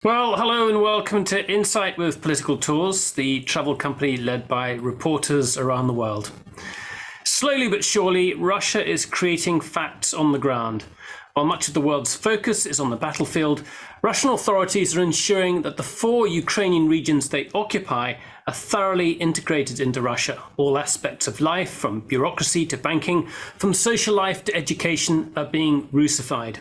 Well, hello and welcome to Insight with Political Tours, the travel company led by reporters around the world. Slowly but surely, Russia is creating facts on the ground. While much of the world's focus is on the battlefield, Russian authorities are ensuring that the 4 Ukrainian regions they occupy are thoroughly integrated into Russia. All aspects of life, from bureaucracy to banking, from social life to education, are being Russified.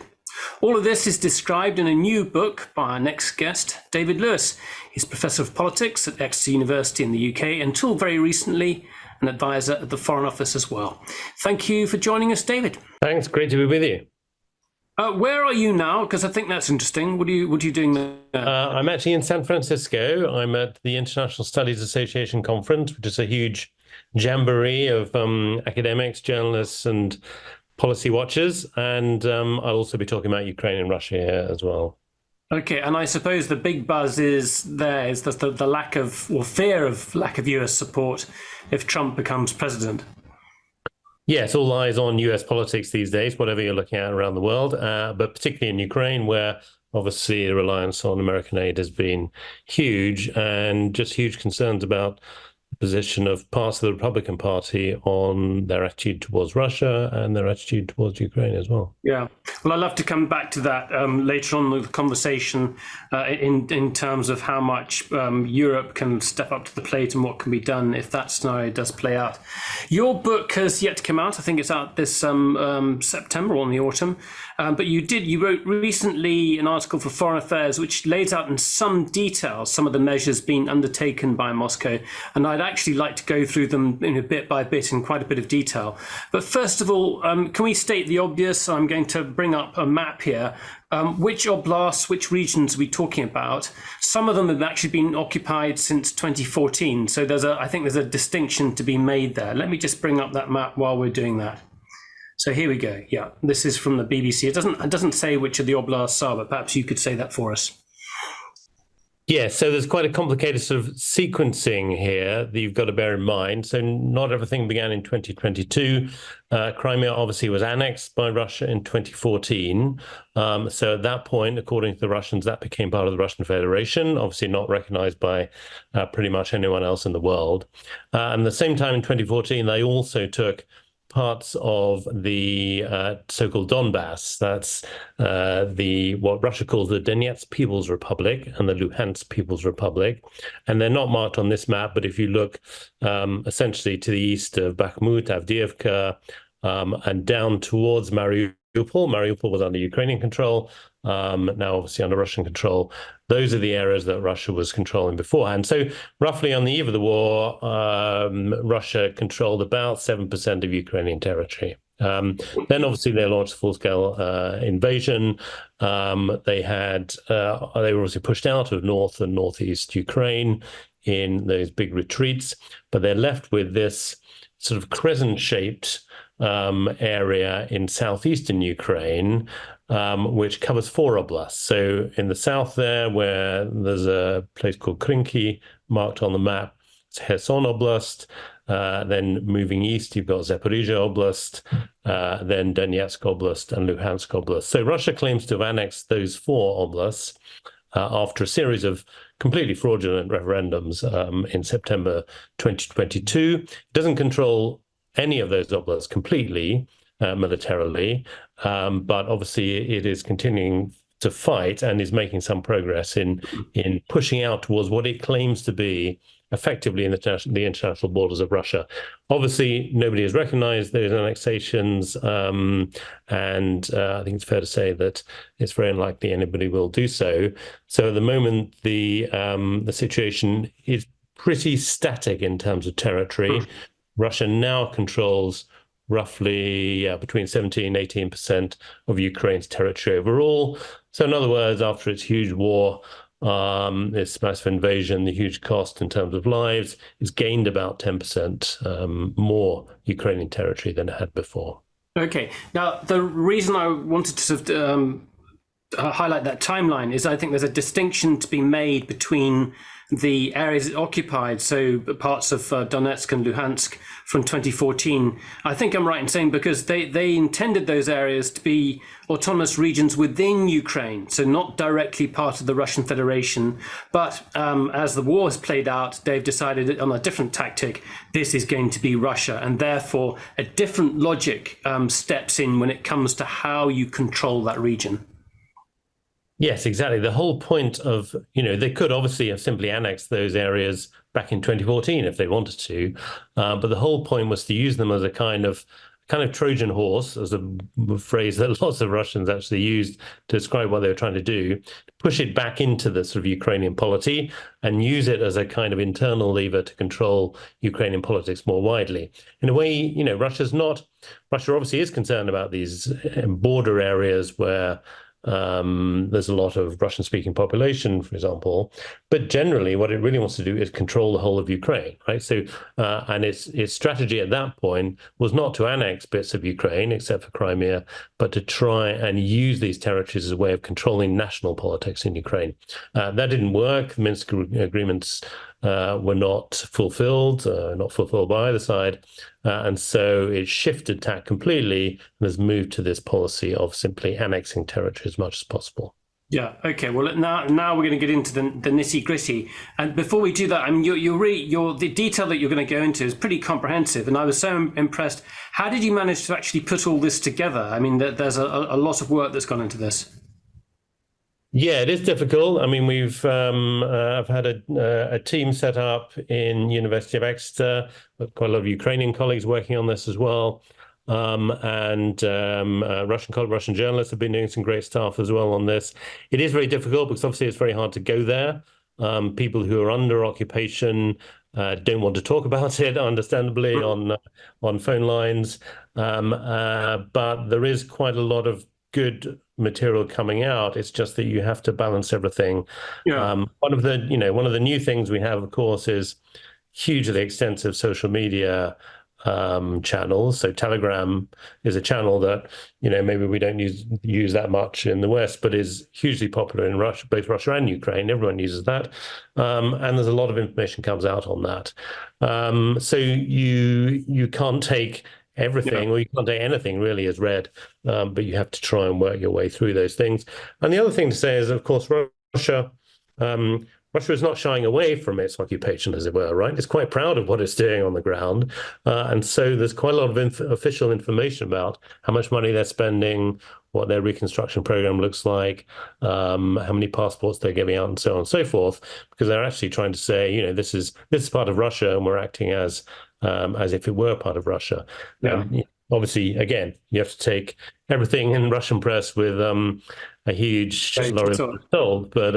All of this is described in a new book by our next guest, David Lewis. He's Professor of Politics at Exeter University in the UK, and until very recently, an advisor at the Foreign Office as well. Thank you for joining us, David. Thanks, great to be with you. Where are you now? Because I think that's interesting. What are you doing there? I'm actually in San Francisco. I'm at the International Studies Association conference, which is a huge jamboree of academics, journalists, and policy watchers, and I'll also be talking about Ukraine and Russia here as well. Okay, and I suppose the big buzz is the lack of, or fear of lack of US support if Trump becomes president. Yes, all eyes on US politics these days, whatever you're looking at around the world, but particularly in Ukraine, where obviously the reliance on American aid has been huge, and just huge concerns about position of parts of the Republican Party on their attitude towards Russia and their attitude towards Ukraine as well. Yeah, well, I'd love to come back to that later on in the conversation in terms of how much Europe can step up to the plate and what can be done if that scenario does play out. Your book has yet to come out. I think it's out this September or in the autumn. But you wrote recently an article for Foreign Affairs which lays out in some detail some of the measures being undertaken by Moscow, and I'd actually like to go through them bit by bit in quite a bit of detail. But first of all, can we state the obvious? I'm going to bring up a map here. Which oblasts, which regions are we talking about? Some of them have actually been occupied since 2014, so I think there's a distinction to be made there. Let me just bring up that map while we're doing that. So here we go. Yeah, this is from the BBC. It doesn't say which of the oblasts are, but perhaps you could say that for us. Yeah, so there's quite a complicated sort of sequencing here that you've got to bear in mind. So not everything began in 2022. Crimea obviously was annexed by Russia in 2014. So at that point, according to the Russians, that became part of the Russian Federation, obviously not recognized by pretty much anyone else in the world. And at the same time in 2014, they also took parts of the so-called Donbass. That's what Russia calls the Donetsk People's Republic and the Luhansk People's Republic. And they're not marked on this map, but if you look essentially to the east of Bakhmut, Avdiivka, and down towards Mariupol. Mariupol was under Ukrainian control, now obviously under Russian control. Those are the areas that Russia was controlling beforehand. So roughly on the eve of the war, Russia controlled about 7% of Ukrainian territory. Then obviously they launched a full-scale invasion. They were obviously pushed out of north and northeast Ukraine in those big retreats, but they're left with this sort of crescent-shaped area in southeastern Ukraine, which covers 4 oblasts. So in the south there, where there's a place called Krinky marked on the map, it's Kherson Oblast. Then moving east, you've got Zaporizhia Oblast, then Donetsk Oblast and Luhansk Oblast. So Russia claims to have annexed those 4 oblasts after a series of completely fraudulent referendums in September 2022. It doesn't control any of those oblasts completely militarily, but obviously it is continuing to fight and is making some progress in pushing out towards what it claims to be effectively in the international borders of Russia. Obviously, nobody has recognized those annexations, and I think it's fair to say that it's very unlikely anybody will do so. So at the moment, the situation is pretty static in terms of territory. Russia now controls roughly between 17 and 18% of Ukraine's territory overall. So in other words, after its huge war, this massive invasion, the huge cost in terms of lives, it's gained about 10% more Ukrainian territory than it had before. Okay. Now, the reason I wanted to sort of highlight that timeline is I think there's a distinction to be made between the areas it occupied, so parts of Donetsk and Luhansk from 2014. I think I'm right in saying because they intended those areas to be autonomous regions within Ukraine, so not directly part of the Russian Federation. But as the war has played out, they've decided on a different tactic. This is going to be Russia, and therefore a different logic steps in when it comes to how you control that region. Yes, exactly. The whole point of, they could obviously have simply annexed those areas back in 2014 if they wanted to, but the whole point was to use them as a kind of Trojan horse, as a phrase that lots of Russians actually used to describe what they were trying to do, push it back into the sort of Ukrainian polity and use it as a kind of internal lever to control Ukrainian politics more widely. In a way, Russia obviously is concerned about these border areas where there's a lot of Russian-speaking population, for example, but generally what it really wants to do is control the whole of Ukraine, right? So, and its strategy at that point was not to annex bits of Ukraine, except for Crimea, but to try and use these territories as a way of controlling national politics in Ukraine. That didn't work. The Minsk agreements were not fulfilled by either side. And so it shifted tack completely and has moved to this policy of simply annexing territory as much as possible. Yeah. Okay. Well, now we're going to get into the nitty gritty. And before we do that, I mean, the detail that you're going to go into is pretty comprehensive, and I was so impressed. How did you manage to actually put all this together? I mean, there's a lot of work that's gone into this. Yeah, it is difficult. I mean, I've had a team set up in University of Exeter, with quite a lot of Ukrainian colleagues working on this as well. And Russian journalists have been doing some great stuff as well on this. It is very difficult because obviously it's very hard to go there. People who are under occupation don't want to talk about it, understandably, on phone lines. But there is quite a lot of good material coming out. It's just that you have to balance everything. Yeah. One of the new things we have, of course, is hugely extensive social media channels. So Telegram is a channel that maybe we don't use that much in the West, but is hugely popular in Russia, both Russia and Ukraine. Everyone uses that, and there's a lot of information comes out on that. So you can't take everything, or you can't take anything really as read, but you have to try and work your way through those things. And the other thing to say is, of course, Russia is not shying away from its occupation, as it were, right? It's quite proud of what it's doing on the ground. And so there's quite a lot of official information about how much money they're spending, what their reconstruction program looks like, how many passports they're giving out, and so on and so forth, because they're actually trying to say, this is part of Russia, and we're acting as if it were part of Russia. Yeah. Obviously, again, you have to take everything in Russian press with a huge lot of salt, but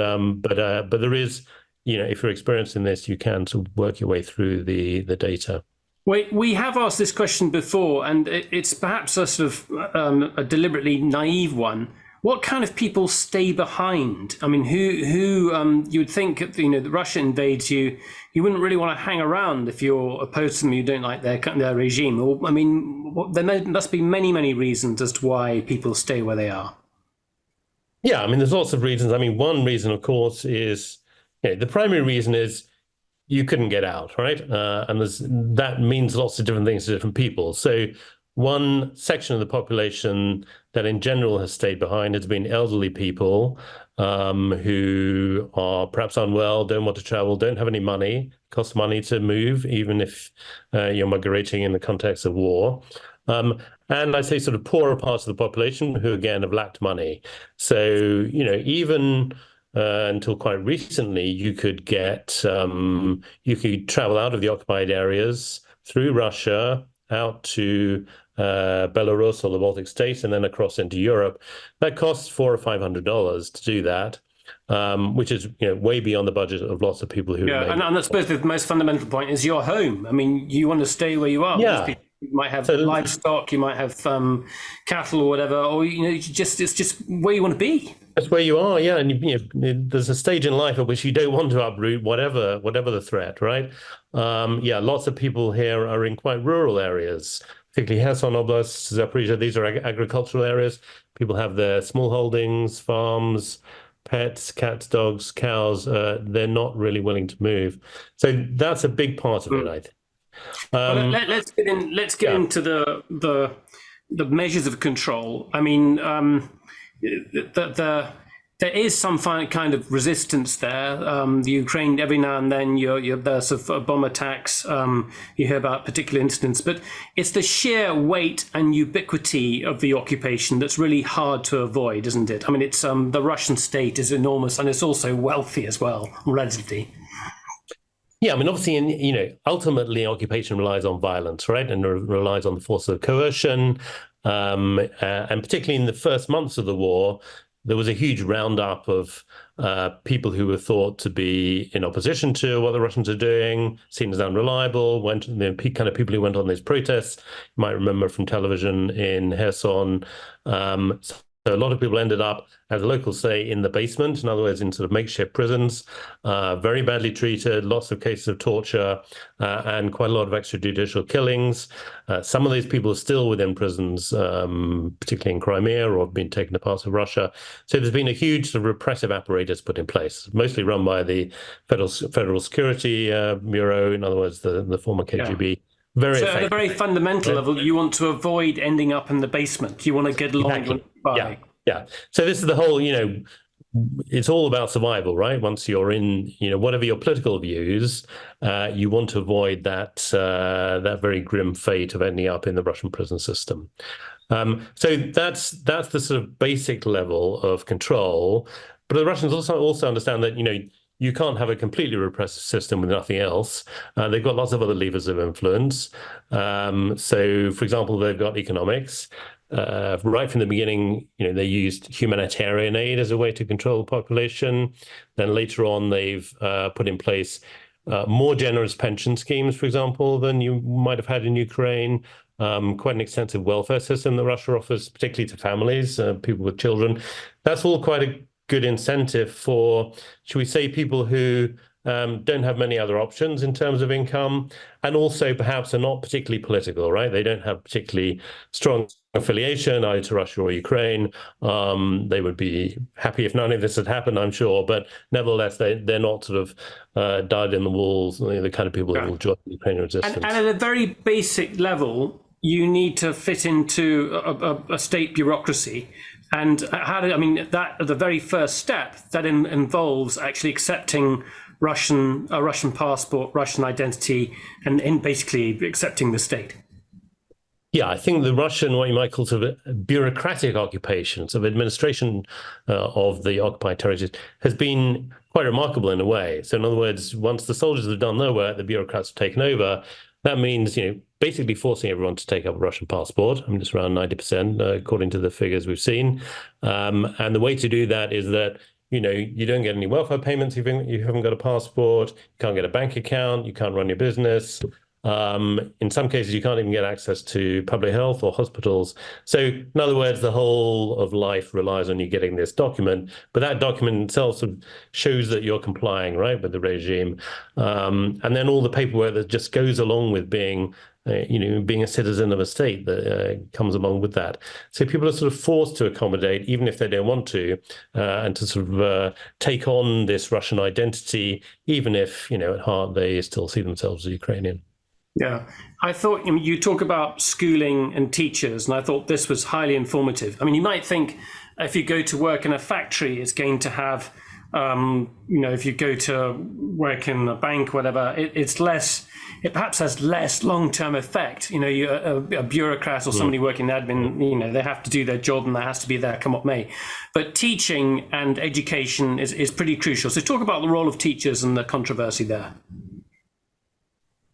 there is, if you're experiencing this, you can sort of work your way through the data. We have asked this question before, and it's perhaps a sort of a deliberately naive one. What kind of people stay behind? I mean, who you would think, that Russia invades you, you wouldn't really want to hang around if you're opposed to them, you don't like their regime. Or, I mean, there must be many reasons as to why people stay where they are. Yeah, I mean, there's lots of reasons. I mean, one reason, of course, is the primary reason is you couldn't get out, right? And that means lots of different things to different people. So one section of the population that in general has stayed behind has been elderly people who are perhaps unwell, don't want to travel, don't have any money, costs money to move, even if you're migrating in the context of war. And I'd say sort of poorer parts of the population who, again, have lacked money. So, even until quite recently, you could travel out of the occupied areas through Russia out to Belarus or the Baltic states, and then across into Europe. That costs $400 or $500 to do that, which is way beyond the budget of lots of people who. Yeah, and I suppose the most fundamental point is your home. I mean, you want to stay where you are. Yeah. You might have livestock, you might have cattle or whatever, or it's just where you want to be. That's where you are, yeah. And there's a stage in life at which you don't want to uproot whatever the threat, right? Lots of people here are in quite rural areas, particularly Kherson Oblast, Zaporizhia. These are agricultural areas. People have their small holdings, farms, pets, cats, dogs, cows, they're not really willing to move. So that's a big part of it, I think. Well, let's get in. Let's get into the measures of control. I mean, there is some kind of resistance there. The Ukraine, every now and then, there's sort of bomb attacks. You hear about particular incidents, but it's the sheer weight and ubiquity of the occupation that's really hard to avoid, isn't it? I mean, it's the Russian state is enormous, and it's also wealthy as well, relatively. Yeah, I mean, obviously, ultimately, occupation relies on violence, right, and relies on the force of coercion, and particularly in the first months of the war, there was a huge roundup of people who were thought to be in opposition to what the Russians are doing, seen as unreliable, the kind of people who went on these protests. You might remember from television in Kherson. So a lot of people ended up, as the locals say, in the basement, in other words, in sort of makeshift prisons, very badly treated, lots of cases of torture, and quite a lot of extrajudicial killings. Some of these people are still within prisons, particularly in Crimea, or have been taken to parts of Russia. So there's been a huge sort of repressive apparatus put in place, mostly run by the Federal Security Bureau, in other words, the former KGB. So at a very fundamental level, you want to avoid ending up in the basement. You want to get along. Exactly. Yeah. So this is the whole, it's all about survival, right? Once you're in, whatever your political views, you want to avoid that very grim fate of ending up in the Russian prison system. So that's the sort of basic level of control. But the Russians also understand that, you can't have a completely repressive system with nothing else. They've got lots of other levers of influence. So, for example, they've got economics. Right from the beginning, they used humanitarian aid as a way to control the population. Then later on, they've put in place more generous pension schemes, for example, than you might have had in Ukraine. Quite an extensive welfare system that Russia offers, particularly to families, people with children. That's all quite a good incentive for, should we say, people who don't have many other options in terms of income, and also perhaps are not particularly political, right? They don't have particularly strong affiliation either to Russia or Ukraine. They would be happy if none of this had happened, I'm sure, but nevertheless, they're not sort of dyed in the walls, the kind of people who will join the Ukrainian resistance. And at a very basic level, you need to fit into a state bureaucracy. And that the very first step that involves actually accepting a Russian passport, Russian identity, and basically accepting the state. Yeah, I think the Russian, what you might call sort of bureaucratic occupation, sort of administration of the occupied territories, has been quite remarkable in a way. So in other words, once the soldiers have done their work, the bureaucrats have taken over. That means, basically forcing everyone to take up a Russian passport. Just around 90%, according to the figures we've seen. And the way to do that is that, you don't get any welfare payments if you haven't got a passport. You can't get a bank account. You can't run your business. In some cases, you can't even get access to public health or hospitals. So in other words, the whole of life relies on you getting this document. But that document itself sort of shows that you're complying, right, with the regime. And then all the paperwork that just goes along with being a citizen of a state that comes along with that. So people are sort of forced to accommodate, even if they don't want to, and to sort of take on this Russian identity, even if, at heart, they still see themselves as Ukrainian. Yeah, I thought you talk about schooling and teachers, and I thought this was highly informative. You might think if you go to work in a factory, it's going to have, if you go to work in a bank, whatever, it perhaps has less long-term effect. A bureaucrat or somebody working in admin, they have to do their job and that has to be there, come what may. But teaching and education is pretty crucial. So talk about the role of teachers and the controversy there.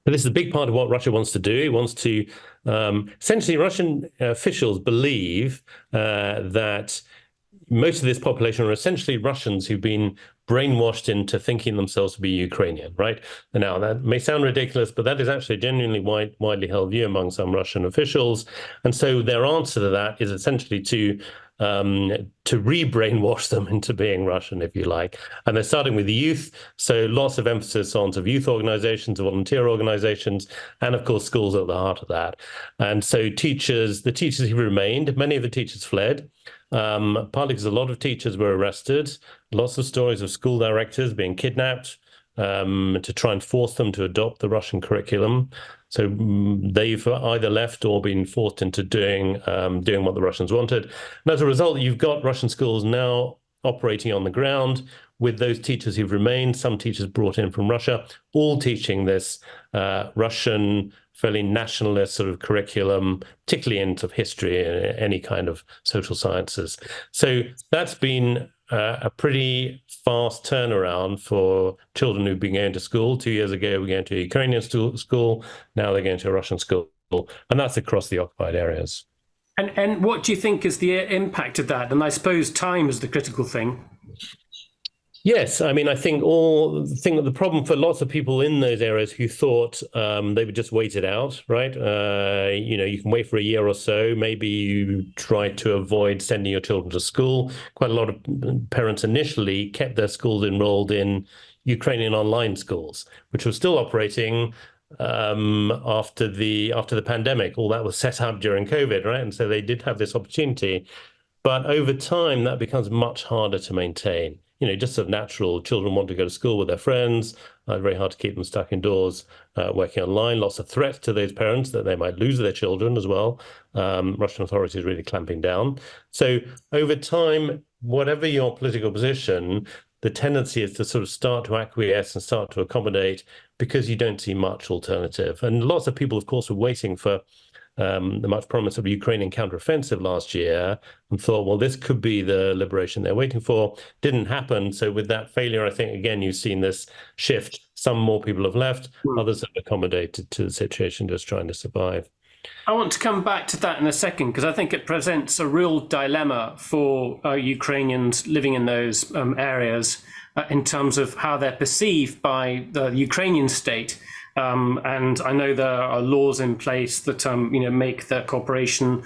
This is a big part of what Russia wants to do. It wants to, essentially, Russian officials believe that most of this population are essentially Russians who've been brainwashed into thinking themselves to be Ukrainian, right? And now, that may sound ridiculous, but that is actually a genuinely widely held view among some Russian officials. And so their answer to that is essentially to to re-brainwash them into being Russian, if you like. And they're starting with the youth, so lots of emphasis on sort of youth organizations, volunteer organizations, and of course schools at the heart of that. And so the teachers who remained, many of the teachers fled, partly because a lot of teachers were arrested, lots of stories of school directors being kidnapped, to try and force them to adopt the Russian curriculum. So they've either left or been forced into doing what the Russians wanted. And as a result, you've got Russian schools now operating on the ground with those teachers who've remained, some teachers brought in from Russia, all teaching this Russian, fairly nationalist sort of curriculum, particularly in sort of history and any kind of social sciences. So that's been a pretty fast turnaround for children who've been going to school. 2 years ago, we're going to a Ukrainian school. Now they're going to a Russian school. And that's across the occupied areas. And what do you think is the impact of that? And I suppose time is the critical thing. Yes, I mean, I think that the problem for lots of people in those areas who thought they would just wait it out, right? You can wait for a year or so. Maybe you try to avoid sending your children to school. Quite a lot of parents initially kept their schools enrolled in Ukrainian online schools, which were still operating after the pandemic. All that was set up during COVID, right? And so they did have this opportunity. But over time, that becomes much harder to maintain. Just sort of natural, children want to go to school with their friends, very hard to keep them stuck indoors, working online, lots of threats to those parents that they might lose their children as well. Russian authorities really clamping down. So over time, whatever your political position, the tendency is to sort of start to acquiesce and start to accommodate because you don't see much alternative. And lots of people, of course, were waiting for the much promise of a Ukrainian counteroffensive last year and thought, well, this could be the liberation they're waiting for. Didn't happen. So with that failure, I think, again, you've seen this shift. Some more people have left. Others have accommodated to the situation, just trying to survive. I want to come back to that in a second, because I think it presents a real dilemma for Ukrainians living in those areas in terms of how they're perceived by the Ukrainian state. And I know there are laws in place that make the cooperation,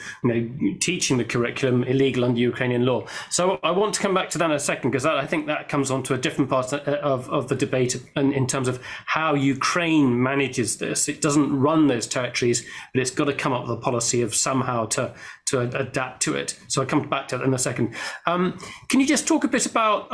teaching the curriculum illegal under Ukrainian law. So I want to come back to that in a second, because I think that comes on to a different part of the debate in terms of how Ukraine manages this. It doesn't run those territories, but it's got to come up with a policy of somehow to adapt to it. So I'll come back to that in a second. Can you just talk a bit about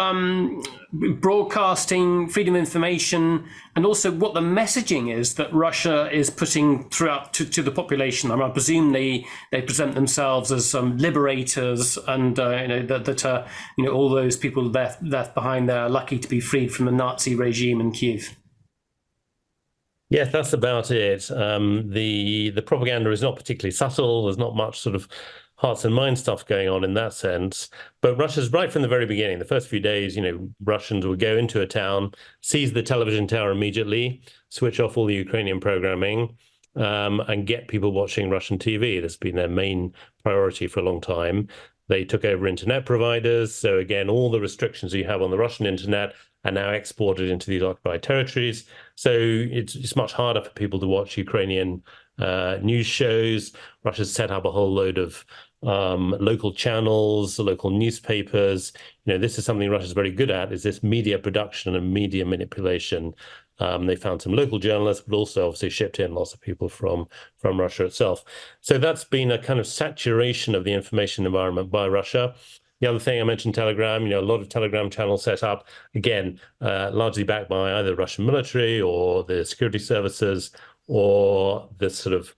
broadcasting, freedom of information, and also what the messaging is that Russia is putting throughout to the population? I presume they present themselves as liberators, and that all those people left behind there are lucky to be freed from the Nazi regime in Kiev. Yes, that's about it. The propaganda is not particularly subtle. There's not much sort of hearts and minds stuff going on in that sense. But Russia's right from the very beginning. The first few days, Russians would go into a town, seize the television tower immediately, switch off all the Ukrainian programming, and get people watching Russian TV. That's been their main priority for a long time. They took over internet providers. So again, all the restrictions you have on the Russian internet are now exported into these occupied territories. So it's much harder for people to watch Ukrainian news shows. Russia's set up a whole load of local channels, local newspapers. This is something Russia's very good at, is this media production and media manipulation. They found some local journalists, but also obviously shipped in lots of people from Russia itself. So that's been a kind of saturation of the information environment by Russia. The other thing I mentioned, Telegram, a lot of Telegram channels set up, again, largely backed by either the Russian military or the security services or this sort of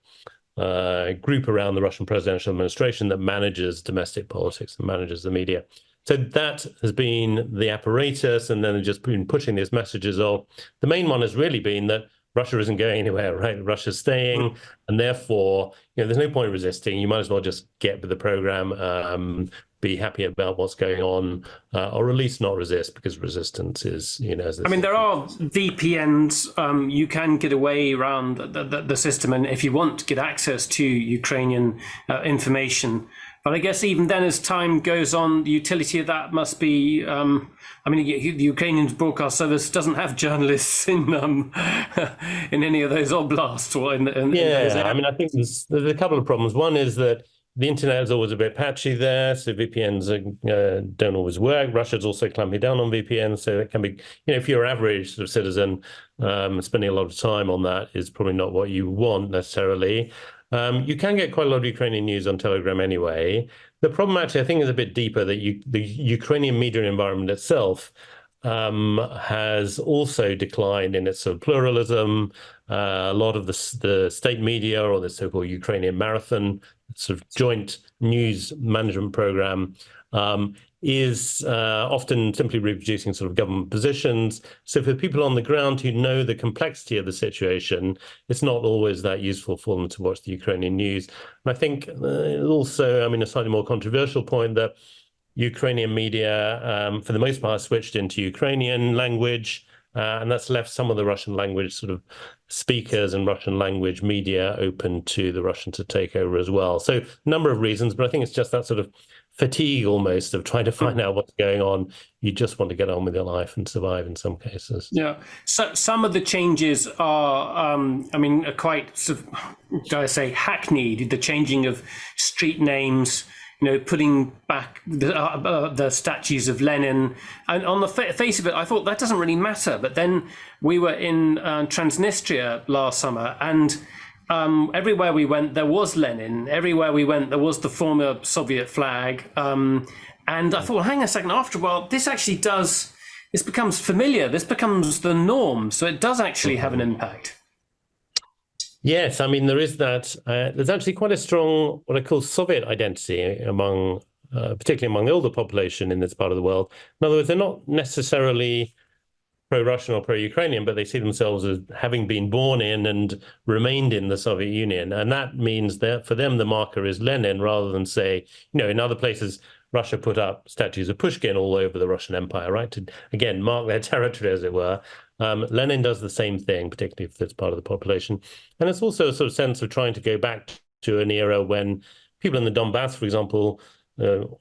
group around the Russian presidential administration that manages domestic politics and manages the media. So that has been the apparatus, and then they've just been pushing these messages of. The main one has really been that Russia isn't going anywhere, right? Russia's staying, and therefore, there's no point resisting. You might as well just get with the program, be happy about what's going on, or at least not resist, because resistance is, there are VPNs. You can get away around the system, and if you want to get access to Ukrainian information. But I guess even then, as time goes on, the utility of that must be. The Ukrainian broadcast service doesn't have journalists in any of those oblasts or in those areas. I think there's a couple of problems. One is that The internet is always a bit patchy there, so VPNs don't always work. Russia's also clamping down on VPNs, so it can be, if you're an average sort of citizen, spending a lot of time on that is probably not what you want necessarily. You can get quite a lot of Ukrainian news on Telegram anyway. The problem actually, I think, is a bit deeper, that the Ukrainian media environment itself has also declined in its sort of pluralism. A lot of the state media, or the so-called Ukrainian Marathon, sort of joint news management program, is often simply reproducing sort of government positions. So for people on the ground who know the complexity of the situation, it's not always that useful for them to watch the Ukrainian news. And I think also, a slightly more controversial point, that Ukrainian media, for the most part, switched into Ukrainian language, and that's left some of the Russian language sort of speakers and Russian language media open to the Russians to take over as well. So a number of reasons, but I think it's just that sort of fatigue almost of trying to find out what's going on. You just want to get on with your life and survive in some cases. Yeah. So some of the changes are, are quite, sort of, dare I say, hackneyed. The changing of street names, putting back the statues of Lenin. And on the face of it, I thought that doesn't really matter. But then we were in Transnistria last summer, and everywhere we went, there was Lenin. Everywhere we went, there was the former Soviet flag. And I thought, well, hang on a second, after a while, this becomes familiar. This becomes the norm. So it does actually have an impact. Yes, there is that. There's actually quite a strong, what I call Soviet identity particularly among the older population in this part of the world. In other words, they're not necessarily pro-Russian or pro-Ukrainian, but they see themselves as having been born in and remained in the Soviet Union. And that means that for them, the marker is Lenin, rather than, say, in other places, Russia put up statues of Pushkin all over the Russian Empire, right? To, again, mark their territory, as it were. Lenin does the same thing, particularly if it's part of the population. And it's also a sort of sense of trying to go back to an era when people in the Donbass, for example,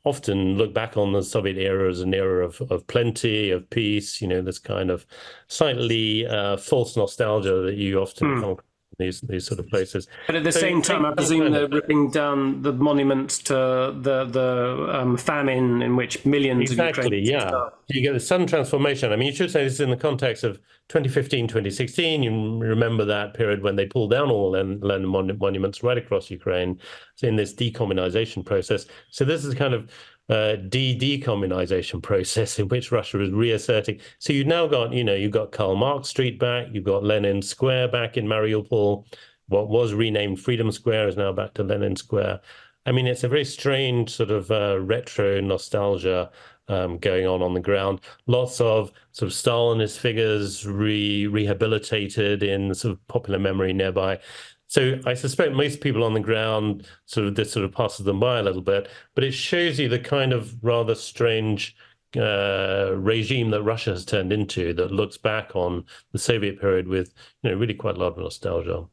often look back on the Soviet era as an era of plenty, of peace, this kind of slightly false nostalgia that you often come across in these sort of places. But at the same time, I presume they're ripping down the monuments to the famine in which millions of Ukrainians died. You get the sudden transformation. You should say this in the context of 2015, 2016. You remember that period when they pulled down all Lenin monuments right across Ukraine, so in this decommunization process. So this is kind of decommunization process in which Russia is reasserting. So you've now got, you've got Karl Marx Street back, you've got Lenin Square back in Mariupol. What was renamed Freedom Square is now back to Lenin Square. It's a very strange sort of retro nostalgia going on the ground. Lots of sort of Stalinist figures rehabilitated in sort of popular memory nearby. So I suspect most people on the ground this sort of passes them by a little bit, but it shows you the kind of rather strange regime that Russia has turned into, that looks back on the Soviet period with really quite a lot of nostalgia.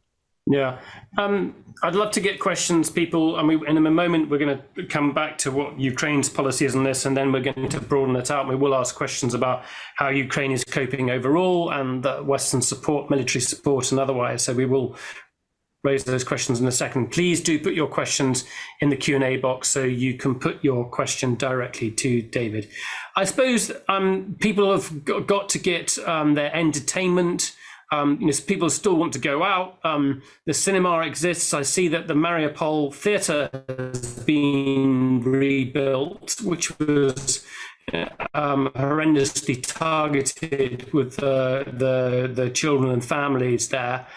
Yeah, I'd love to get questions, people. In a moment, we're going to come back to what Ukraine's policy is on this, and then we're going to broaden it out. We will ask questions about how Ukraine is coping overall, and Western support, military support, and otherwise. So we will raise those questions in a second. Please do put your questions in the Q&A box so you can put your question directly to David. I suppose people have got to get their entertainment. People still want to go out. The cinema exists. I see that the Mariupol theatre has been rebuilt, which was horrendously targeted with the children and families there.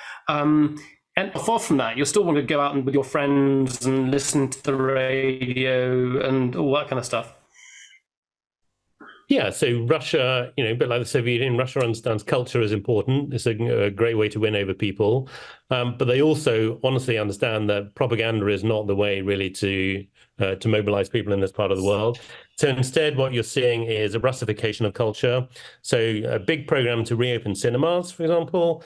And far from that, you'll still want to go out and with your friends and listen to the radio and all that kind of stuff. Yeah, so Russia, a bit like the Soviet Union, Russia understands culture is important. It's a great way to win over people. But they also honestly understand that propaganda is not the way really to mobilize people in this part of the world. So instead, what you're seeing is a Russification of culture. So a big program to reopen cinemas, for example,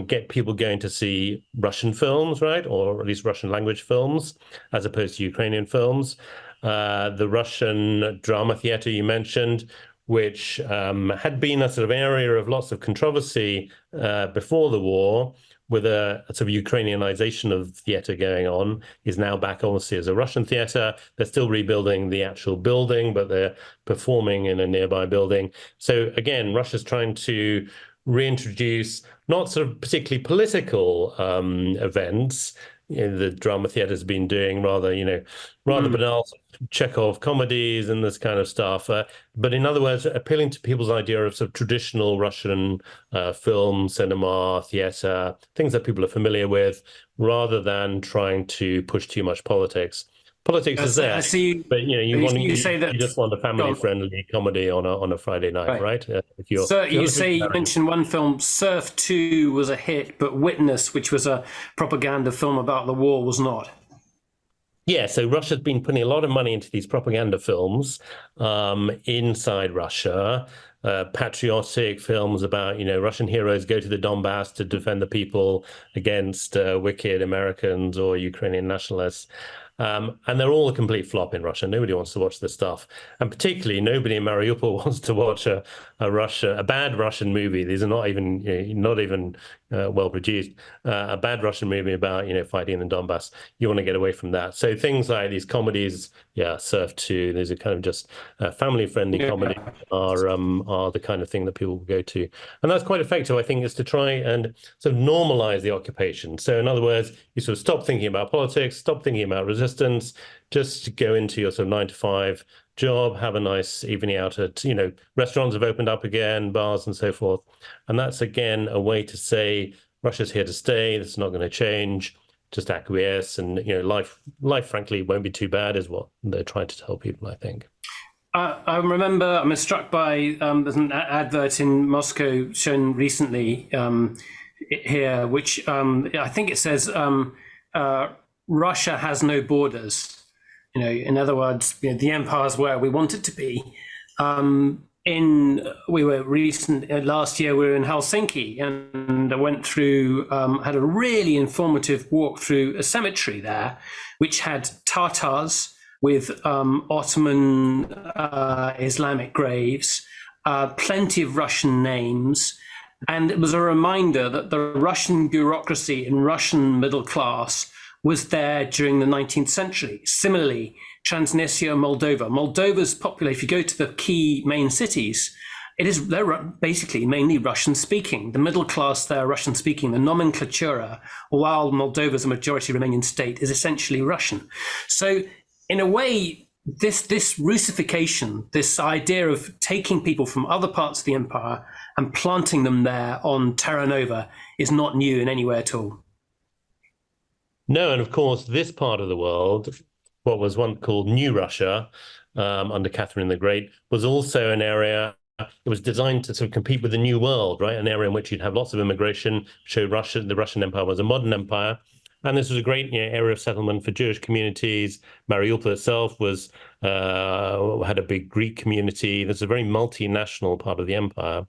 get people going to see Russian films, right? Or at least Russian language films, as opposed to Ukrainian films. The Russian drama theater you mentioned, which had been a sort of area of lots of controversy before the war, with a sort of Ukrainianization of theatre going on, is now back obviously as a Russian theatre. They're still rebuilding the actual building, but they're performing in a nearby building. So again, Russia's trying to reintroduce not sort of particularly political events. The drama theatre has been doing rather banal Chekhov comedies and this kind of stuff. But in other words, appealing to people's idea of sort of traditional Russian film, cinema, theatre, things that people are familiar with, rather than trying to push too much politics. Politics is there, but you just want a family-friendly comedy on a Friday night, right? You mentioned one film, Surf 2 was a hit, but Witness, which was a propaganda film about the war, was not. Yeah, so Russia's been putting a lot of money into these propaganda films inside Russia, patriotic films about, Russian heroes go to the Donbass to defend the people against wicked Americans or Ukrainian nationalists. And they're all a complete flop in Russia. Nobody wants to watch this stuff. And particularly nobody in Mariupol wants to watch a bad Russian movie. These are not even well produced. A bad Russian movie about, fighting in the Donbass. You want to get away from that. So things like these comedies, Surf 2, these are kind of just family-friendly comedies are the kind of thing that people will go to. And that's quite effective, I think, is to try and sort of normalize the occupation. So in other words, you sort of stop thinking about politics, stop thinking about resistance, just go into your sort of 9 to 5 job, have a nice evening out at, restaurants have opened up again, bars and so forth. And that's, again, a way to say Russia's here to stay. This is not going to change. Just acquiesce. And, life, frankly, won't be too bad is what they're trying to tell people, I think. I remember, I'm struck by, there's an advert in Moscow shown recently here, which I think it says, Russia has no borders. In other words, the empire's where we want it to be. Last year we were in Helsinki, and I went through, had a really informative walk through a cemetery there, which had Tatars with Ottoman Islamic graves, plenty of Russian names. And it was a reminder that the Russian bureaucracy and Russian middle class was there during the 19th century. Similarly, Transnistria, Moldova. Moldova's population, if you go to the key main cities, they're basically mainly Russian speaking. The middle class there, Russian speaking. The nomenclatura, while Moldova's a majority Romanian state, is essentially Russian. So in a way, this Russification, this idea of taking people from other parts of the empire and planting them there on Terra Nova is not new in any way at all. No, and of course, this part of the world, what was once called New Russia, under Catherine the Great, was also an area, it was designed to sort of compete with the New World, right? An area in which you'd have lots of immigration, show the Russian Empire was a modern empire. And this was a great area of settlement for Jewish communities. Mariupol itself had a big Greek community. This is a very multinational part of the empire.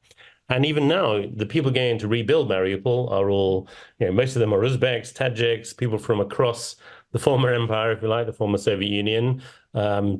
And even now, the people going to rebuild Mariupol are all, most of them are Uzbeks, Tajiks, people from across the former empire, if you like, the former Soviet Union.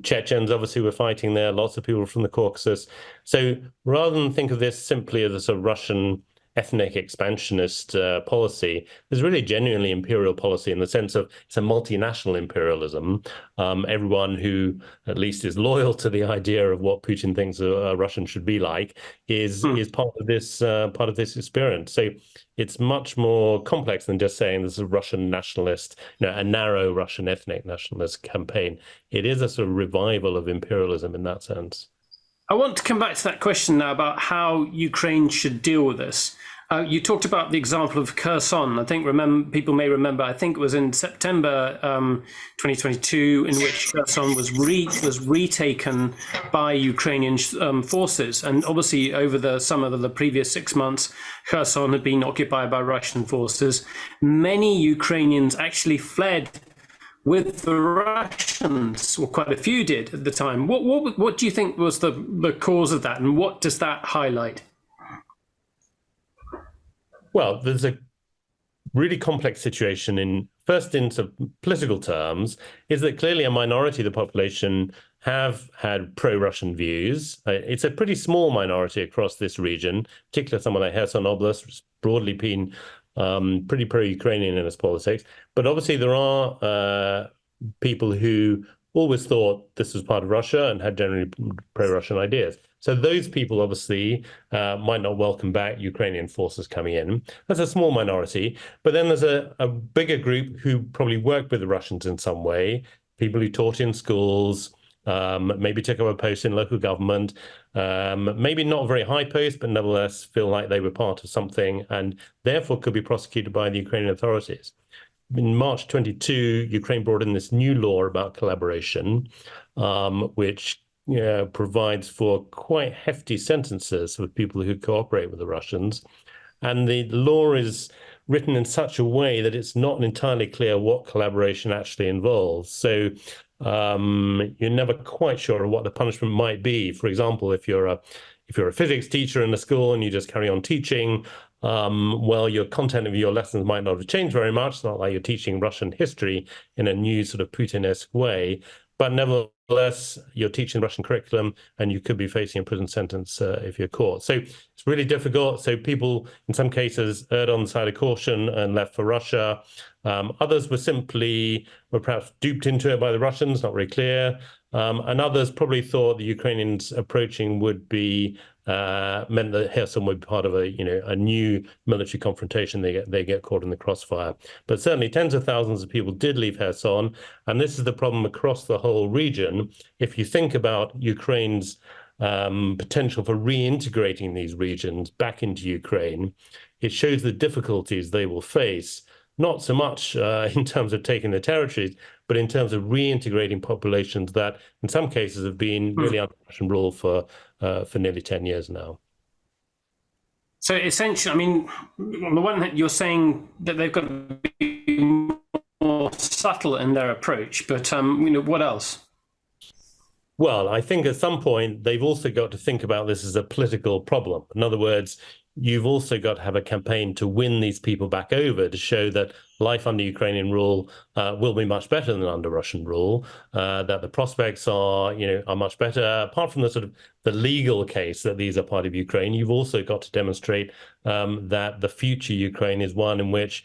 Chechens obviously were fighting there, lots of people from the Caucasus. So rather than think of this simply as a sort of Russian ethnic expansionist policy, there's really genuinely imperial policy in the sense of it's a multinational imperialism. Everyone who at least is loyal to the idea of what Putin thinks a Russian should be like is part of this experience. So it's much more complex than just saying this is a Russian nationalist, a narrow Russian ethnic nationalist campaign. It is a sort of revival of imperialism in that sense. I want to come back to that question now about how Ukraine should deal with this. You talked about the example of Kherson. I think people may remember, I think it was in September 2022, in which Kherson was retaken by Ukrainian forces. And obviously over the summer of the previous 6 months, Kherson had been occupied by Russian forces. Many Ukrainians actually fled with the Russians, or quite a few did at the time. What do you think was the cause of that, and what does that highlight? Well, there's a really complex situation in sort of political terms, is that clearly a minority of the population have had pro-Russian views. It's a pretty small minority across this region, particularly someone like Kherson Oblast, which has broadly been pretty pro-Ukrainian in its politics. But obviously there are people who always thought this was part of Russia and had generally pro-Russian ideas. So those people obviously might not welcome back Ukrainian forces coming in. That's a small minority. But then there's a bigger group who probably worked with the Russians in some way, people who taught in schools, maybe took up a post in local government, maybe not a very high post, but nevertheless feel like they were part of something and therefore could be prosecuted by the Ukrainian authorities. In March 22, Ukraine brought in this new law about collaboration, which provides for quite hefty sentences for people who cooperate with the Russians. And the law is written in such a way that it's not entirely clear what collaboration actually involves. So you're never quite sure what the punishment might be. For example, if you're a physics teacher in a school and you just carry on teaching, well, your content of your lessons might not have changed very much. It's not like you're teaching Russian history in a new sort of Putin-esque way, but nevertheless, you're teaching Russian curriculum and you could be facing a prison sentence if you're caught. So it's really difficult. So people, in some cases, erred on the side of caution and left for Russia. Others were perhaps duped into it by the Russians, not very clear. And others probably thought the Ukrainians approaching would be meant that Kherson would be part of a new military confrontation. They get caught in the crossfire. But certainly tens of thousands of people did leave Kherson, and this is the problem across the whole region. If you think about Ukraine's potential for reintegrating these regions back into Ukraine, it shows the difficulties they will face, not so much in terms of taking the territories, but in terms of reintegrating populations that in some cases have been really under Russian rule for nearly 10 years now. So essentially, I mean, on the one hand, you're saying that they've got to be more subtle in their approach, but what else? Well, I think at some point they've also got to think about this as a political problem. In other words, you've also got to have a campaign to win these people back over, to show that life under Ukrainian rule will be much better than under Russian rule, that the prospects are much better. Apart from the sort of the legal case that these are part of Ukraine, you've also got to demonstrate that the future Ukraine is one in which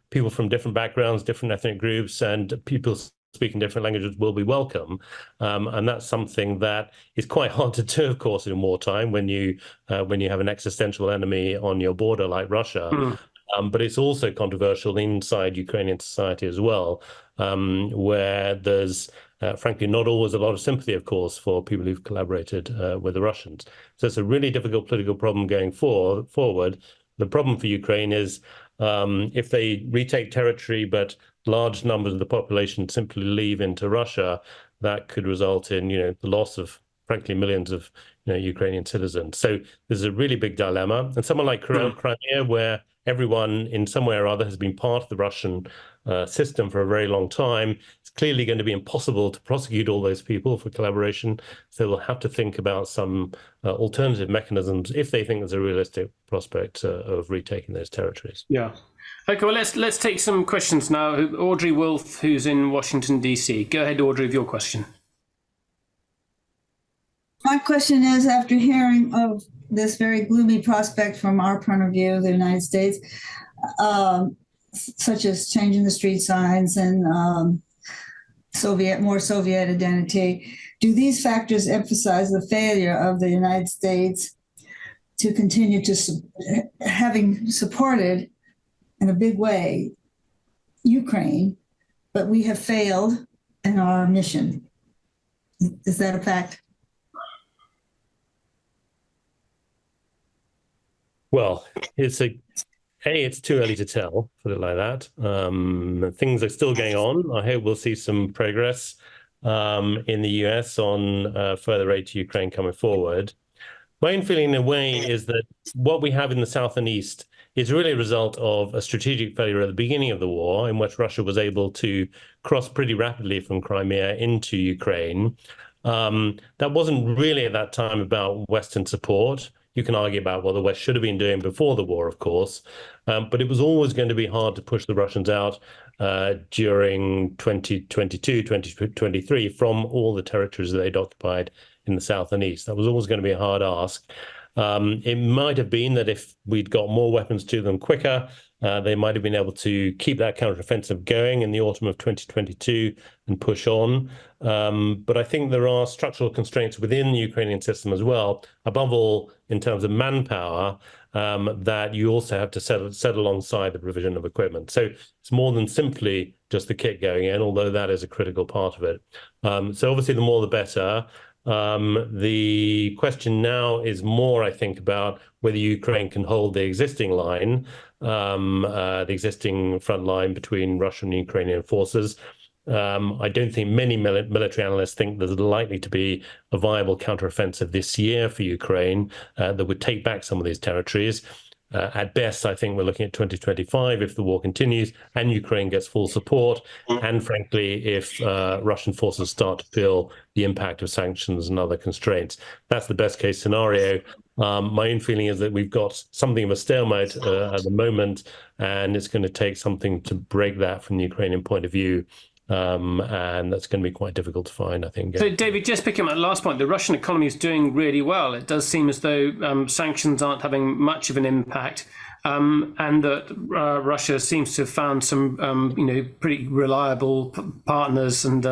people from different backgrounds, different ethnic groups, and people speaking different languages will be welcome. And that's something that is quite hard to do, of course, in wartime when you have an existential enemy on your border like Russia. But it's also controversial inside Ukrainian society as well, where there's frankly not always a lot of sympathy, of course, for people who've collaborated with the Russians. So it's a really difficult political problem going forward. The problem for Ukraine is if they retake territory, but large numbers of the population simply leave into Russia, that could result in the loss of, frankly, millions of Ukrainian citizens. So there's a really big dilemma. And someone like Crimea, where everyone in some way or other has been part of the Russian system for a very long time, it's clearly going to be impossible to prosecute all those people for collaboration. So they'll have to think about some alternative mechanisms if they think there's a realistic prospect of retaking those territories. Yeah. Okay, well, let's take some questions now. Audrey Wolf, who's in Washington, D.C. Go ahead, Audrey, with your question. My question is, after hearing of this very gloomy prospect from our point of view, the United States, such as changing the street signs and more Soviet identity, do these factors emphasize the failure of the United States to continue to having supported in a big way Ukraine, but we have failed in our mission? Is that a fact? Well, it's too early to tell, put it like that. Things are still going on. I hope we'll see some progress in the US on further aid to Ukraine coming forward. My own feeling in a way is that what we have in the south and east is really a result of a strategic failure at the beginning of the war, in which Russia was able to cross pretty rapidly from Crimea into Ukraine. That wasn't really at that time about Western support. You can argue about what the West should have been doing before the war, of course, but it was always going to be hard to push the Russians out during 2022, 2023 from all the territories that they'd occupied in the south and east. That was always going to be a hard ask. It might have been that if we'd got more weapons to them quicker, they might have been able to keep that counteroffensive going in the autumn of 2022 and push on. But I think there are structural constraints within the Ukrainian system as well, above all in terms of manpower, that you also have to set alongside the provision of equipment. So it's more than simply just the kit going in, although that is a critical part of it. So obviously the more the better. The question now is more, I think, about whether Ukraine can hold the existing line, the existing front line between Russian and Ukrainian forces. I don't think many military analysts think there's likely to be a viable counteroffensive this year for Ukraine that would take back some of these territories. At best, I think we're looking at 2025 if the war continues and Ukraine gets full support, and frankly, if Russian forces start to feel the impact of sanctions and other constraints. That's the best case scenario. My own feeling is that we've got something of a stalemate at the moment, and it's going to take something to break that from the Ukrainian point of view. And that's going to be quite difficult to find, I think. So, David, just picking up that last point, the Russian economy is doing really well. It does seem as though sanctions aren't having much of an impact, and that Russia seems to have found some, pretty reliable partners and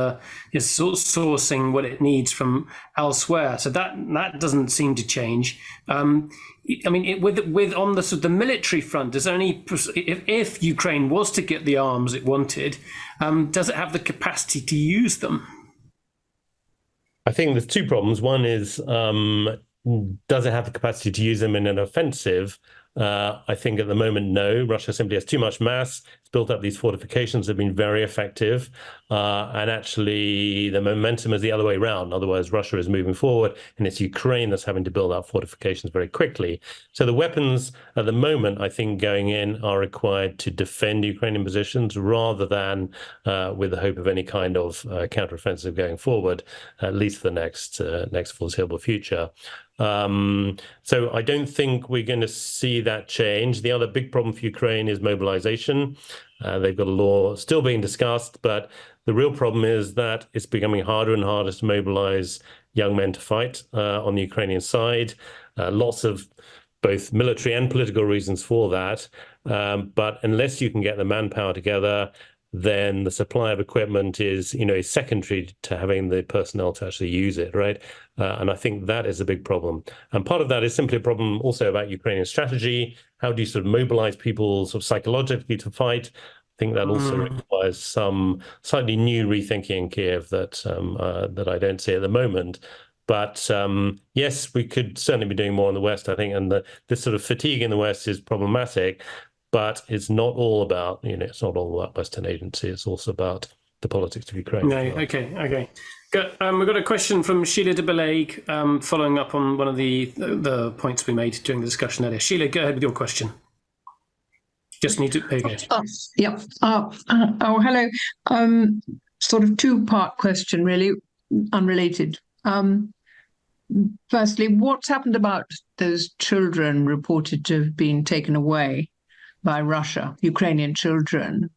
is sourcing what it needs from elsewhere. So that doesn't seem to change. I mean, with on the sort of the military front, is there any, if Ukraine was to get the arms it wanted, does it have the capacity to use them? I think there's two problems. One is, does it have the capacity to use them in an offensive? I think at the moment, no. Russia simply has too much mass. It's built up these fortifications that have been very effective. And actually, the momentum is the other way around. Otherwise, Russia is moving forward, and it's Ukraine that's having to build up fortifications very quickly. So the weapons at the moment, I think, going in are required to defend Ukrainian positions rather than with the hope of any kind of counteroffensive going forward, at least for the next foreseeable future. So I don't think we're going to see that change. The other big problem for Ukraine is mobilization. They've got a law still being discussed, but the real problem is that it's becoming harder and harder to mobilize young men to fight on the Ukrainian side. Lots of both military and political reasons for that. But unless you can get the manpower together, then the supply of equipment is, secondary to having the personnel to actually use it, right? And I think that is a big problem. And part of that is simply a problem also about Ukrainian strategy. How do you sort of mobilize people sort of psychologically to fight? I think that also requires some slightly new rethinking in Kiev that I don't see at the moment. But yes, we could certainly be doing more in the West, I think, and this sort of fatigue in the West is problematic. But it's not all about, it's not all about Western agency. It's also about the politics of Ukraine. No, okay. Good. We've got a question from Sheila de Belague, following up on one of the points we made during the discussion earlier. Sheila, go ahead with your question. Just need to. There you go. Yeah. Hello. Sort of two-part question, really, unrelated. Firstly, what's happened about those children reported to have been taken away by Russia, Ukrainian children?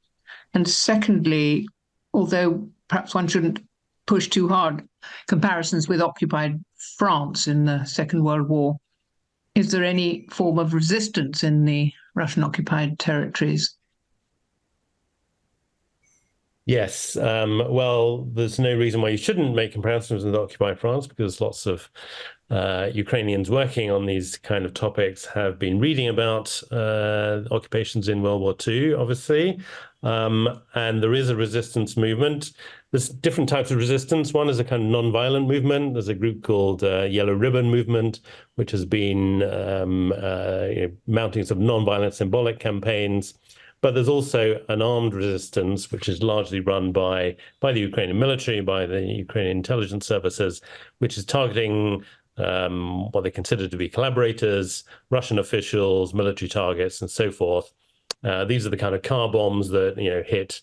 And secondly, although perhaps one shouldn't push too hard comparisons with occupied France in the Second World War, is there any form of resistance in the Russian occupied territories? Yes. Well, there's no reason why you shouldn't make comparisons with occupied France, because lots of Ukrainians working on these kind of topics have been reading about occupations in World War II, obviously. And there is a resistance movement. There's different types of resistance. One is a kind of non-violent movement. There's a group called Yellow Ribbon Movement, which has been mounting some non-violent symbolic campaigns. But there's also an armed resistance, which is largely run by the Ukrainian military, by the Ukrainian intelligence services, which is targeting what they consider to be collaborators, Russian officials, military targets, and so forth. These are the kind of car bombs that hit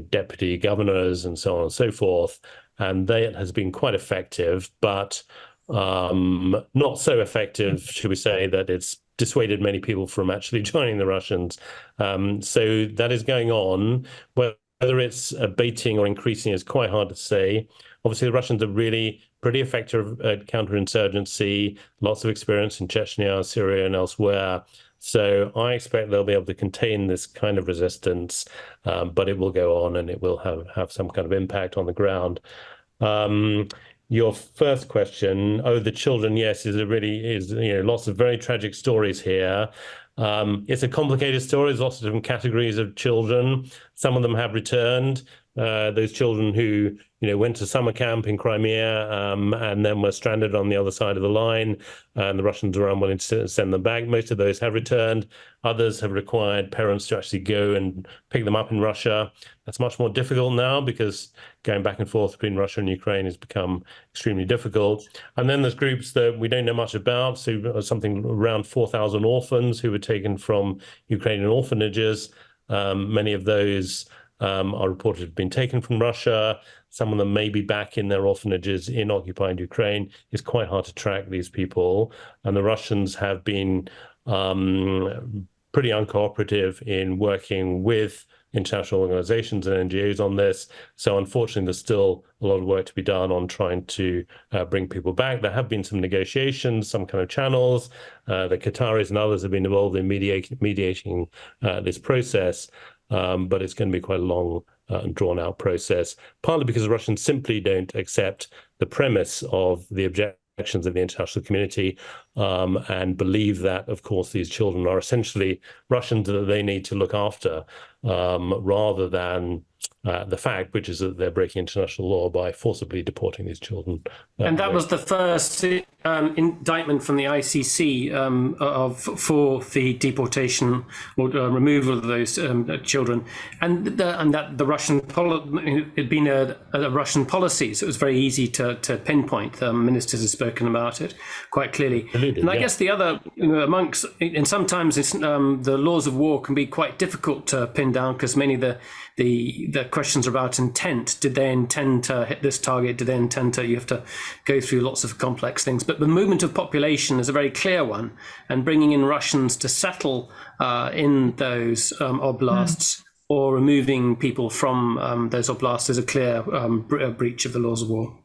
deputy governors and so on and so forth. And that has been quite effective, but not so effective, should we say, that it's dissuaded many people from actually joining the Russians. So that is going on. Whether it's abating or increasing is quite hard to say. obviously the Russians are really pretty effective at counterinsurgency, lots of experience in Chechnya, Syria, and elsewhere. So I expect they'll be able to contain this kind of resistance, but it will go on and it will have some kind of impact on the ground. Your first question, the children, yes, is lots of very tragic stories here. It's a complicated story. There's lots of different categories of children. Some of them have returned. Those children who went to summer camp in Crimea and then were stranded on the other side of the line, and the Russians were unwilling to send them back. Most of those have returned. Others have required parents to actually go and pick them up in Russia. That's much more difficult now because going back and forth between Russia and Ukraine has become extremely difficult. And then there's groups that we don't know much about. So something around 4,000 orphans who were taken from Ukrainian orphanages. Many of those are reported to have been taken from Russia. Some of them may be back in their orphanages in occupied Ukraine. It's quite hard to track these people. And the Russians have been pretty uncooperative in working with international organizations and NGOs on this. So unfortunately, there's still a lot of work to be done on trying to bring people back. There have been some negotiations, some kind of channels. The Qataris and others have been involved in mediating this process. But it's going to be quite a long and drawn-out process, partly because the Russians simply don't accept the premise of the objections of the international community and believe that, of course, these children are essentially Russians that they need to look after, rather than the fact, which is that they're breaking international law by forcibly deporting these children. And that was the first indictment from the ICC for the deportation or removal of those children, and that the Russian it had been a Russian policy, so it was very easy to pinpoint. The ministers have spoken about it quite clearly. And I guess the other amongst, and sometimes the laws of war can be quite difficult to pin down because many of the questions are about intent. Did they intend to hit this target? Did they intend to? You have to go through lots of complex things. But the movement of population is a very clear one, and bringing in Russians to settle in those oblasts or removing people from those oblasts is a clear breach of the laws of war.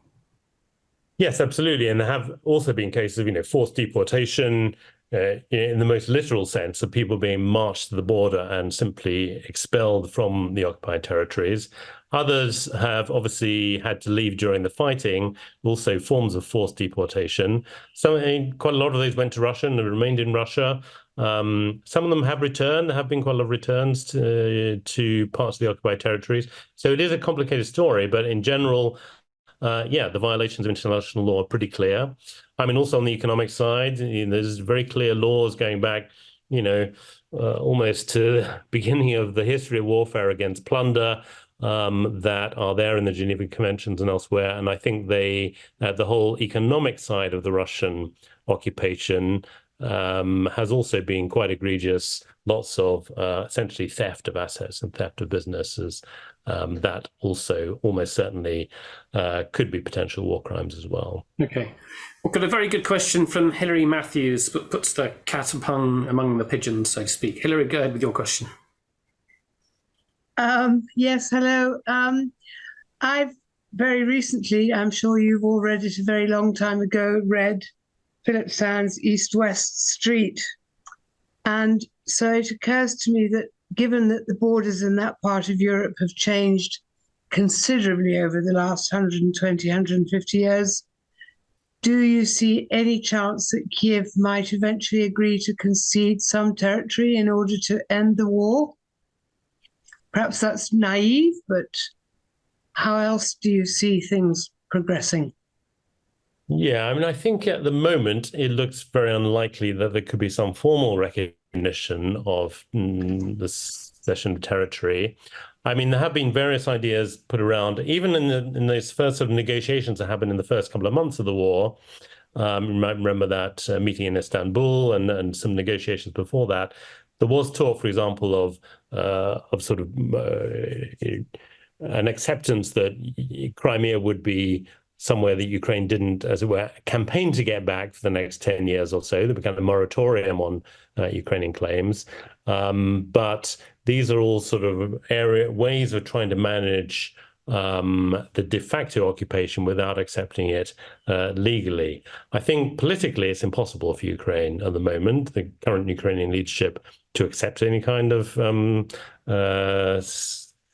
Yes, absolutely. And there have also been cases of, forced deportation in the most literal sense of people being marched to the border and simply expelled from the occupied territories. Others have obviously had to leave during the fighting, also forms of forced deportation. Quite a lot of those went to Russia and remained in Russia. Some of them have returned. There have been quite a lot of returns to parts of the occupied territories. So it is a complicated story, but in general, the violations of international law are pretty clear. I mean, also on the economic side, there's very clear laws going back, almost to the beginning of the history of warfare against plunder that are there in the Geneva Conventions and elsewhere. And I think the whole economic side of the Russian occupation has also been quite egregious. Lots of essentially theft of assets and theft of businesses. That also almost certainly could be potential war crimes as well. Okay. We've got a very good question from Hilary Matthews, but puts the cat among the pigeons, so to speak. Hilary, go ahead with your question. Yes, hello. I've very recently, I'm sure you've all read it a very long time ago, read Philip Sands' East-West Street. And so it occurs to me that given that the borders in that part of Europe have changed considerably over the last 120, 150 years, do you see any chance that Kiev might eventually agree to concede some territory in order to end the war? Perhaps that's naive, but how else do you see things progressing? Yeah, I mean, I think at the moment it looks very unlikely that there could be some formal recognition of the cession of territory. I mean, there have been various ideas put around, even in those first sort of negotiations that happened in the first couple of months of the war. You might remember that meeting in Istanbul and some negotiations before that. There was talk, for example, of sort of an acceptance that Crimea would be somewhere that Ukraine didn't, as it were, campaign to get back for the next 10 years or so. There began a moratorium on Ukrainian claims. But these are all sort of ways of trying to manage the de facto occupation without accepting it legally. I think politically it's impossible for Ukraine at the moment, the current Ukrainian leadership, to accept any kind of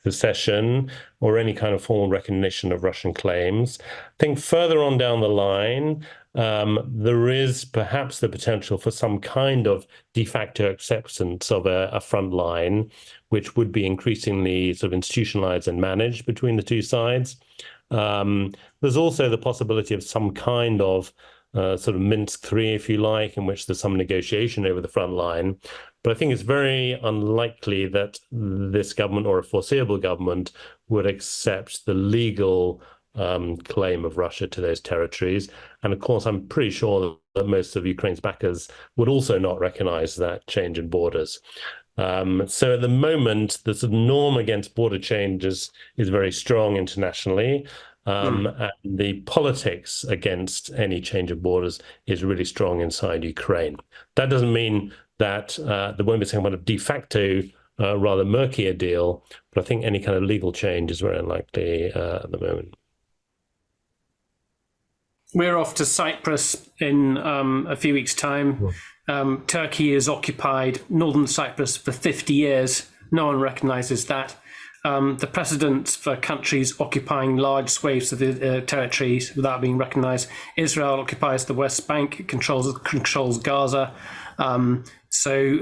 secession or any kind of formal recognition of Russian claims. I think further on down the line, there is perhaps the potential for some kind of de facto acceptance of a front line, which would be increasingly sort of institutionalized and managed between the two sides. There's also the possibility of some kind of sort of Minsk III, if you like, in which there's some negotiation over the front line. But I think it's very unlikely that this government or a foreseeable government would accept the legal claim of Russia to those territories. And of course, I'm pretty sure that most of Ukraine's backers would also not recognize that change in borders. So at the moment, the sort of norm against border changes is very strong internationally. And the politics against any change of borders is really strong inside Ukraine. That doesn't mean that there won't be some kind of de facto, rather murkier deal, but I think any kind of legal change is very unlikely at the moment. We're off to Cyprus in a few weeks' time. Turkey has occupied northern Cyprus for 50 years. No one recognizes that. The precedents for countries occupying large swathes of the territories without being recognized. Israel occupies the West Bank, it controls Gaza. So,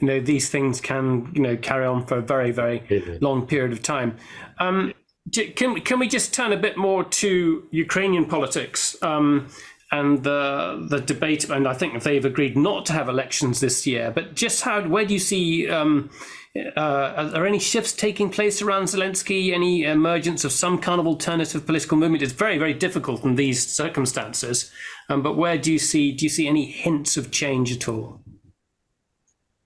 these things can, carry on for a very, very long period of time. Can we just turn a bit more to Ukrainian politics and the debate? And I think they've agreed not to have elections this year. But just where do you see? Are there any shifts taking place around Zelensky? Any emergence of some kind of alternative political movement? It's very, very difficult in these circumstances. But where do you see? Do you see any hints of change at all?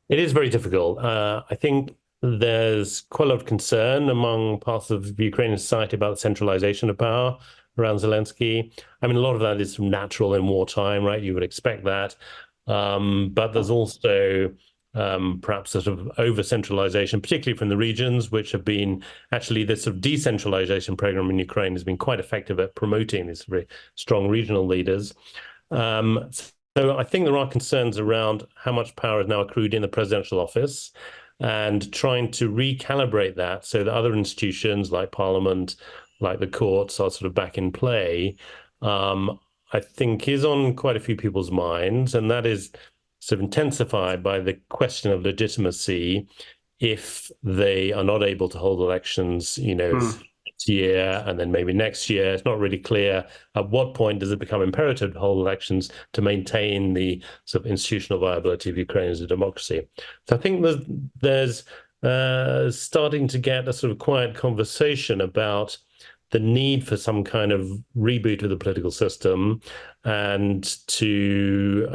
It is very difficult. I think there's quite a lot of concern among parts of Ukrainian society about the centralization of power around Zelensky. I mean, a lot of that is natural in wartime, right? You would expect that. But there's also perhaps sort of over-centralization, particularly from the regions, which have been actually this sort of decentralization program in Ukraine has been quite effective at promoting these very strong regional leaders. So I think there are concerns around how much power is now accrued in the presidential office, and trying to recalibrate that so that other institutions like Parliament, like the courts, are sort of back in play, I think is on quite a few people's minds. And that is sort of intensified by the question of legitimacy if they are not able to hold elections, this year and then maybe next year. It's not really clear at what point does it become imperative to hold elections to maintain the sort of institutional viability of Ukraine as a democracy. So I think there's starting to get a sort of quiet conversation about the need for some kind of reboot of the political system and to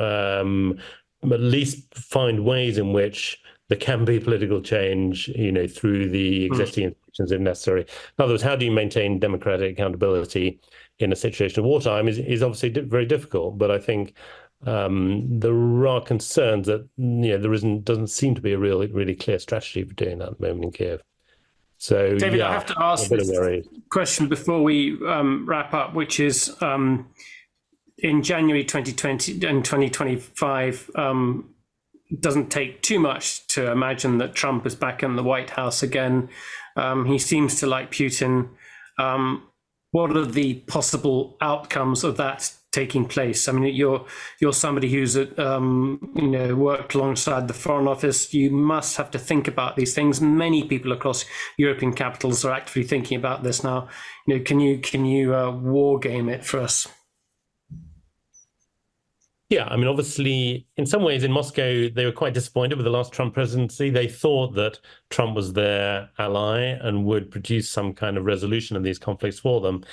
at least find ways in which there can be political change, through the existing institutions if necessary. In other words, how do you maintain democratic accountability in a situation of wartime is obviously very difficult. But I think there are concerns that doesn't seem to be a really clear strategy for doing that at the moment in Kiev. So, David, I have to ask this question before we wrap up, which is in January 2020 and 2025. Doesn't take too much to imagine that Trump is back in the White House again. He seems to like Putin. What are the possible outcomes of that taking place? I mean, you're somebody who's worked alongside the Foreign Office. You must have to think about these things. Many people across European capitals are actively thinking about this now. Can you war game it for us? Yeah, I mean, obviously, in some ways in Moscow, they were quite disappointed with the last Trump presidency. They thought that Trump was their ally and would produce some kind of resolution of these conflicts for them.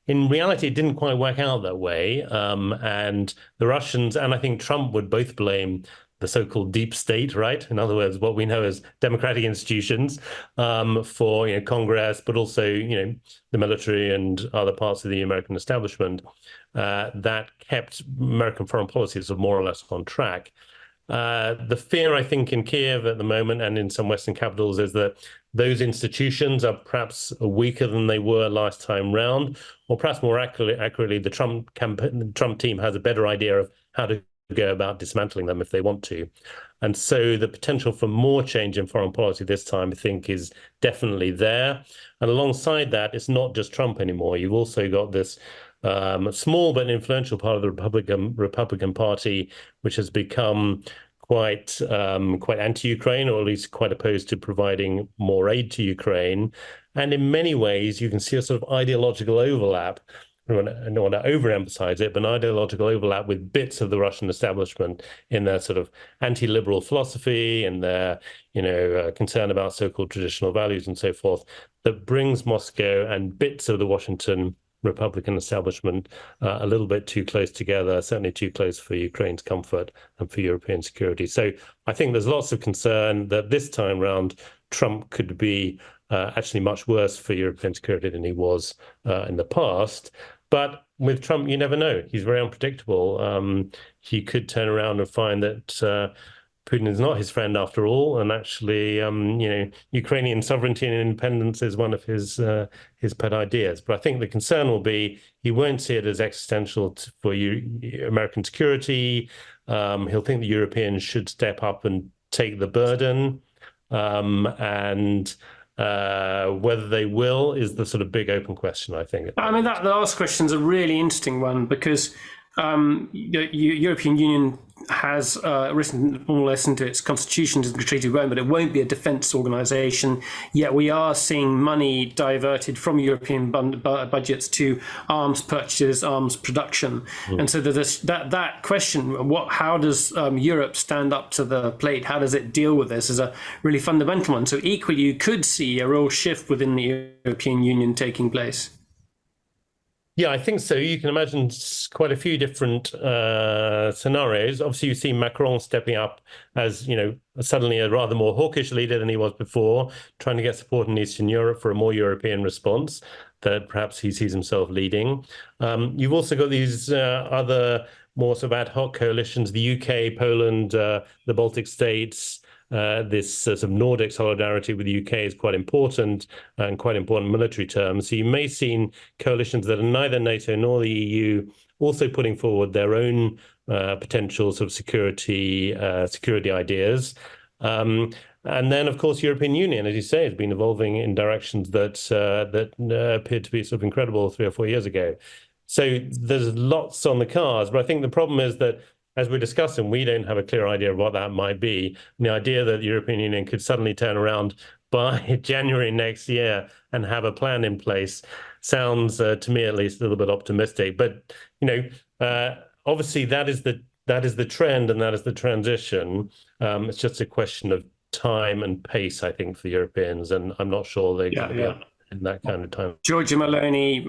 In reality, it didn't quite work out that way. And the Russians and I think Trump would both blame the so-called deep state, right? In other words, what we know as democratic institutions for Congress, but also the military and other parts of the American establishment that kept American foreign policy sort of more or less on track. The fear, I think, in Kiev at the moment and in some Western capitals is that those institutions are perhaps weaker than they were last time round, or perhaps more accurately, the Trump team has a better idea of how to go about dismantling them if they want to. And so the potential for more change in foreign policy this time, I think, is definitely there. And alongside that, it's not just Trump anymore. You've also got this small but influential part of the Republican Party, which has become quite anti-Ukraine, or at least quite opposed to providing more aid to Ukraine. And in many ways, you can see a sort of ideological overlap. I don't want to overemphasize it, but an ideological overlap with bits of the Russian establishment in their sort of anti-liberal philosophy and their, concern about so-called traditional values and so forth, that brings Moscow and bits of the Washington Republican establishment a little bit too close together, certainly too close for Ukraine's comfort and for European security. So I think there's lots of concern that this time round, Trump could be actually much worse for European security than he was in the past. But with Trump, you never know. He's very unpredictable. He could turn around and find that Putin is not his friend after all, and actually, Ukrainian sovereignty and independence is one of his pet ideas. But I think the concern will be he won't see it as existential for American security. He'll think the Europeans should step up and take the burden, and whether they will is the sort of big open question, I think. I mean, that last question is a really interesting one because the European Union has written more or less into its constitution and the treaty won't, but it won't be a defence organisation. Yet we are seeing money diverted from European budgets to arms purchases, arms production, and so that question: how does Europe stand up to the plate? How does it deal with this? Is a really fundamental one. So equally, you could see a real shift within the European Union taking place. Yeah, I think so. You can imagine quite a few different scenarios. Obviously, you see Macron stepping up as, suddenly a rather more hawkish leader than he was before, trying to get support in Eastern Europe for a more European response that perhaps he sees himself leading. You've also got these other more sort of ad hoc coalitions, the UK, Poland, the Baltic states. This sort of Nordic solidarity with the UK is quite important and quite important military terms. So you may see coalitions that are neither NATO nor the EU also putting forward their own potential sort of security ideas. And then, of course, European Union, as you say, has been evolving in directions that appeared to be sort of incredible 3 or 4 years ago. So there's lots on the cards, but I think the problem is that, as we're discussing, we don't have a clear idea of what that might be. And the idea that the European Union could suddenly turn around by January next year and have a plan in place sounds, to me at least, a little bit optimistic. But obviously that is the trend and that is the transition. It's just a question of time and pace, I think, for the Europeans, and I'm not sure they're going to be in that kind of time. Giorgia Meloni,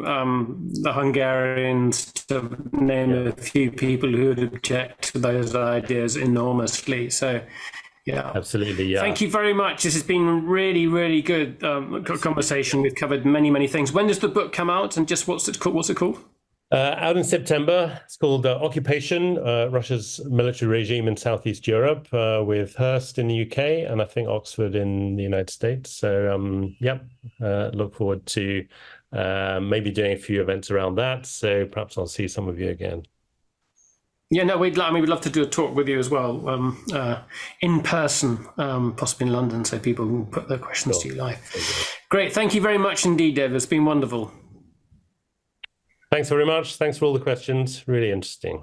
the Hungarians, to name a few people who would object to those ideas enormously. So, yeah. Absolutely, yeah. Thank you very much. This has been really, really good conversation. We've covered many, many things. When does the book come out, and just what's it called? Out in September. It's called Occupation, Russia's Military Regime in Southeast Europe, with Hurst in the UK and I think Oxford in the United States. So, look forward to maybe doing a few events around that. So perhaps I'll see some of you again. Yeah, no, we'd love to do a talk with you as well, in person, possibly in London, so people can put their questions to you live. Great. Thank you very much indeed, Dev. It's been wonderful. Thanks very much. Thanks for all the questions. Really interesting.